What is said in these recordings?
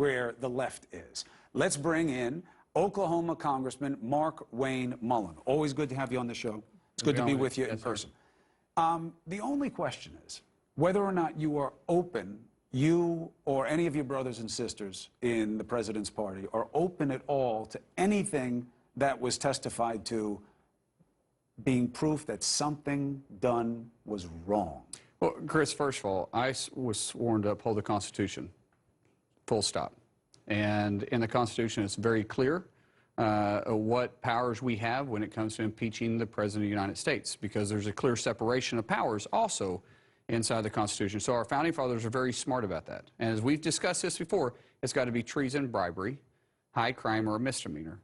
where the left is. Let's bring in Oklahoma Congressman Mark Wayne Mullin. Always good to have you on the show. It's good to be with you in person. The only question is whether or not you are open, you or any of your brothers and sisters in the president's party are open at all to anything that was testified to being proof that something done was wrong. Well, Chris, first of all, I was sworn to uphold the Constitution, full stop. And in the Constitution, it's very clear what powers we have when it comes to impeaching the President of the United States, because there's a clear separation of powers also inside the Constitution. So our founding fathers are very smart about that. And as we've discussed this before, it's got to be treason, bribery, high crime, or a misdemeanor.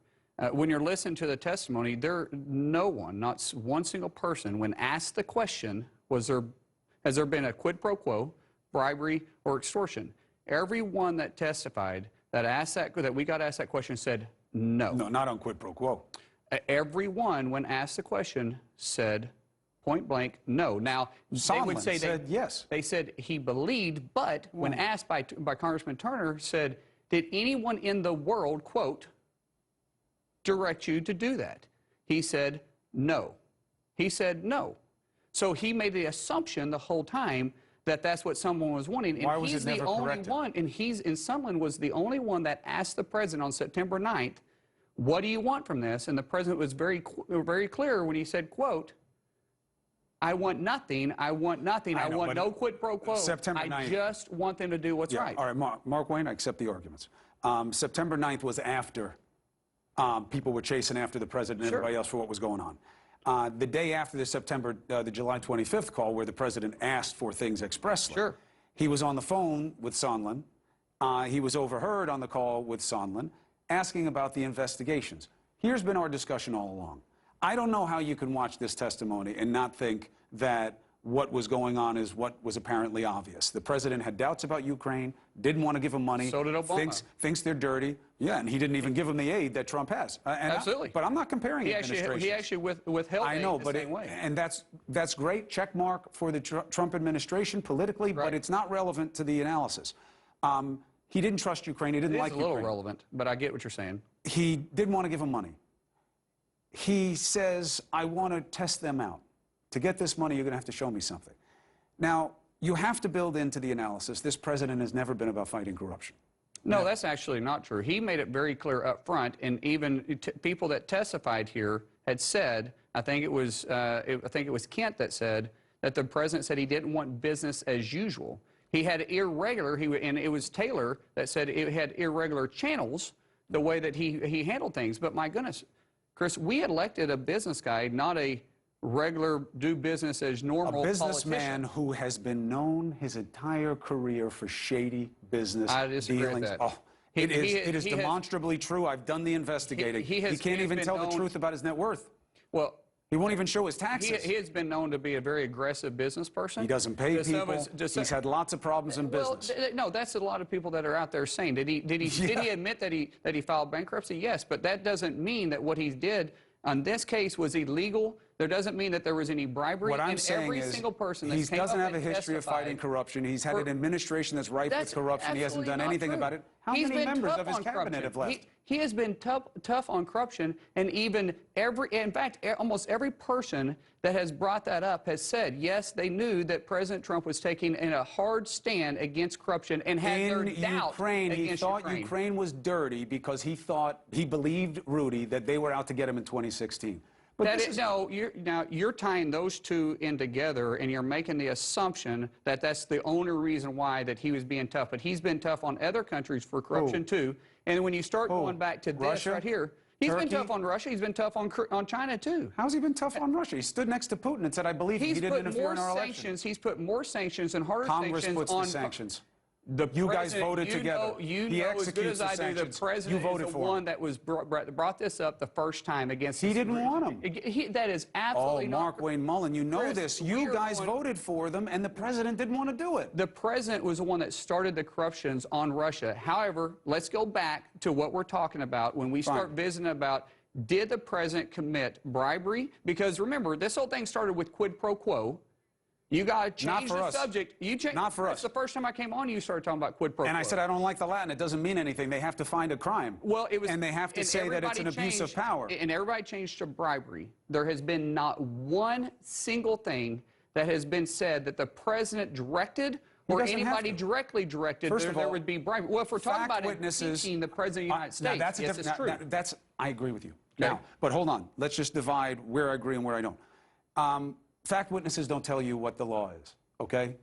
When you're listening to the testimony, no one, not one single person, when asked the question, has there been a quid pro quo, bribery, or extortion? Everyone that testified that we got asked that question said no. No, not on quid pro quo. Everyone, when asked the question, said point blank no. Now, they would say said yes. They said he believed, but when asked by Congressman Turner, said, did anyone in the world, quote, direct you to do that? He said no. He said no. So he made the assumption the whole time that that's what someone was wanting. And why was he's it never the only corrected? one, and Sondland was the only one that asked the president on September 9th, what do you want from this? And the president was very clear when he said, quote, I want nothing, I want nothing, I want no quid pro quo. September 9th. I just want them to do what's right. All right, Mark Wayne, I accept the arguments. September 9th was after people were chasing after the president and everybody else for what was going on. The day after the July 25th call where the president asked for things expressly, he was on the phone with Sondland. He was overheard on the call with Sondland asking about the investigations. Here's been our discussion all along. I don't know how you can watch this testimony and not think that what was going on is what was apparently obvious. The president had doubts about Ukraine, didn't want to give them money. So did Obama. Thinks they're dirty. Yeah, and he didn't even give them the aid that Trump has. Absolutely. But I'm not comparing administrations. He actually withheld I know, aid the same way. And that's great. Check mark for the Trump administration politically, but it's not relevant to the analysis. He didn't trust Ukraine. He didn't like Ukraine. It's a little relevant, but I get what you're saying. He didn't want to give them money. He says, I want to test them out. To get this money, you're going to have to show me something. Now, you have to build into the analysis, this president has never been about fighting corruption. No, that's actually not true. He made it very clear up front, and even people that testified here had said, I think it was Kent that said that the president said he didn't want business as usual. He had irregular, and it was Taylor that said it had irregular channels, the way that he handled things. But my goodness, Chris, we elected a business guy, not a regular do business as normal businessman who has been known his entire career for shady business I disagree dealings. with that. Oh, it is demonstrably true. I've done the investigating. He can't even tell the truth about his net worth. Well, he won't even show his taxes. He has been known to be a very aggressive business person. He doesn't pay people. He's had lots of problems in business. No, that's a lot of people that are out there saying. Did he admit that he filed bankruptcy? Yes, but that doesn't mean that what he did on this case was illegal. There doesn't mean that there was any bribery. What I'm saying every is single person that he doesn't have a history of fighting corruption. He's had an administration that's rife with corruption. He hasn't done anything about it. How many members of his cabinet have left? He has been tough on corruption, and even in fact, almost every person that has brought that up has said, yes, they knew that President Trump was taking a hard stand against corruption and had their doubt against he thought Ukraine was dirty because he believed Rudy that they were out to get him in 2016. But now you're tying those two in together, and you're making the assumption that that's the only reason why that he was being tough. But he's been tough on other countries for corruption too. And when you start going back to this right here, he's been tough on Russia. He's been tough on China too. How's he been tough on Russia? He stood next to Putin and said, "I believe he didn't interfere in our election." He's put more sanctions and harder sanctions. Congress puts the sanctions. You guys voted together. You know as good as I do, the president is the one that was brought this up the first time against. He didn't want him. That is absolutely not. Mark Wayne Mullin, you know this. You guys voted for them, and the president didn't want to do it. The president was the one that started the corruptions on Russia. However, let's go back to what we're talking about when we start visiting about, did the president commit bribery? Because remember, this whole thing started with quid pro quo. You got to change for the us. subject. Not for That's us. the first time I came on, you started talking about quid pro quo. And I said, I don't like the Latin. It doesn't mean anything. They have to find a crime. Well, it was, and they have to say that it's an abuse of power. And everybody changed to bribery. There has been not one single thing that has been said that the president directed or anybody directly directed there would be bribery. Well, if we're talking about impeaching the president of the United States, that's yes, it's true. I agree with you. Okay. Now, but hold on. Let's just divide where I agree and where I don't. Fact witnesses don't tell you what the law is, okay?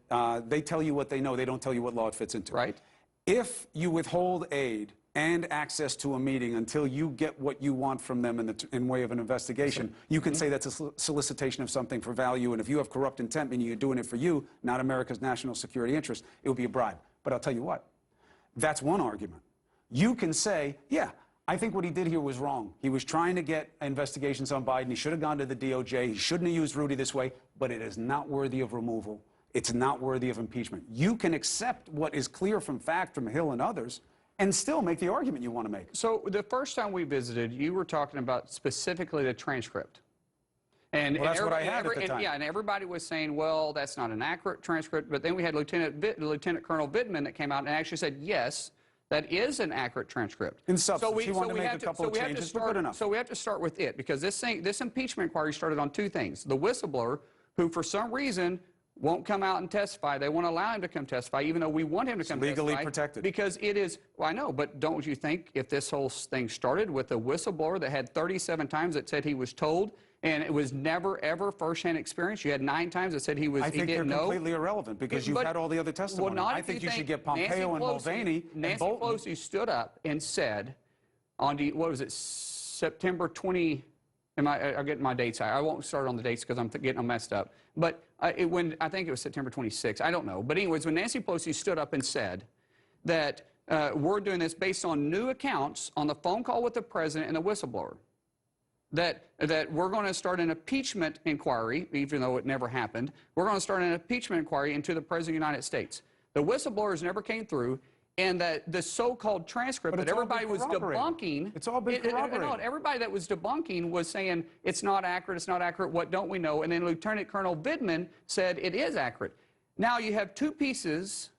They tell you what they know. They don't tell you what law it fits into. Right. If you withhold aid and access to a meeting until you get what you want from them in way of an investigation, you can say that's a solicitation of something for value, and if you have corrupt intent, meaning you're doing it for you, not America's national security interest, it would be a bribe. But I'll tell you what, that's one argument. You can say, yeah, I think what he did here was wrong. He was trying to get investigations on Biden. He should have gone to the DOJ. He shouldn't have used Rudy this way, but it is not worthy of removal. It's not worthy of impeachment. You can accept what is clear from fact from Hill and others and still make the argument you want to make. So the first time we visited, you were talking about specifically the transcript. And, well, that's what I had at the time. Yeah, and everybody was saying, well, that's not an accurate transcript. But then we had Lieutenant Colonel Bittman that came out and actually said, yes, that is an accurate transcript. In substance, he wanted to make a couple of changes, but good enough. So we have to start with it, because this impeachment inquiry started on two things. The whistleblower, who for some reason won't come out and testify. They won't allow him to come testify, even though we want him to come testify. Legally protected. Because it is, well, I know, but don't you think if this whole thing started with a whistleblower that had 37 times that said he was told, and it was never, ever first-hand experience, you had 9 times that said he didn't know. I think they're completely irrelevant, because you've had all the other testimony. Well, I think you should get Pompeo and Mulvaney and Bolton. Nancy Pelosi stood up and said on what was it, September 20, I'm getting my dates. I won't start on the dates because I'm getting them messed up. But I think it was September 26. I don't know. But anyways, when Nancy Pelosi stood up and said that we're doing this based on new accounts on the phone call with the president and the whistleblower, that we're going to start an impeachment inquiry, even though it never happened. We're going to start an impeachment inquiry into the president of the United States. The whistleblowers never came through. And that the so-called transcript that everybody was debunking, it's all been corroborated. Everybody that was debunking was saying it's not accurate, what don't we know? And then Lieutenant Colonel Bittman said it is accurate. Now you have two pieces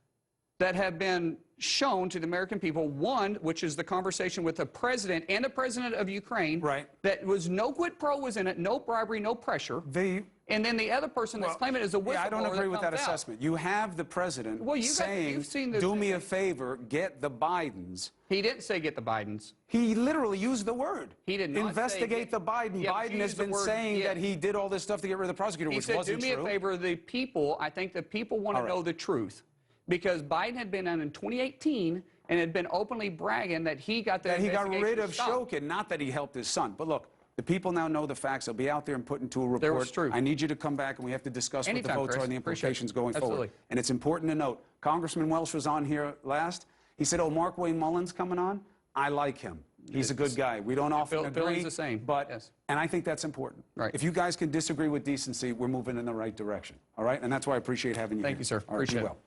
that have been shown to the American people. One, which is the conversation with the president and the president of Ukraine. Right. That was no quid pro was in it, no bribery, no pressure. And then the other person that's claiming it is a whistleblower. Yeah, I don't agree with that assessment. You have the president saying, do me a favor, get the Bidens. He didn't say get the Bidens. He literally used the word. He did not investigate the Biden. Yeah, Biden has been saying that he did all this stuff to get rid of the prosecutor, which wasn't true. Do me a favor, the people, I think the people want to know the truth. Because Biden had been on in 2018 and had been openly bragging that he got the investigation he got rid of stopped. Shokin, not that he helped his son. But look, the people now know the facts. They'll be out there and put into a report. There was truth. I need you to come back, and we have to discuss what the votes are and the implications going forward. Absolutely. And it's important to note, Congressman Welsh was on here last. He said, oh, Mark Wayne Mullin's coming on. I like him. He's a good guy. We don't often agree, the same. But, yes. And I think that's important. Right. If you guys can disagree with decency, we're moving in the right direction. All right? And that's why I appreciate having you here. Thank you, sir. All right, Appreciate be it. well.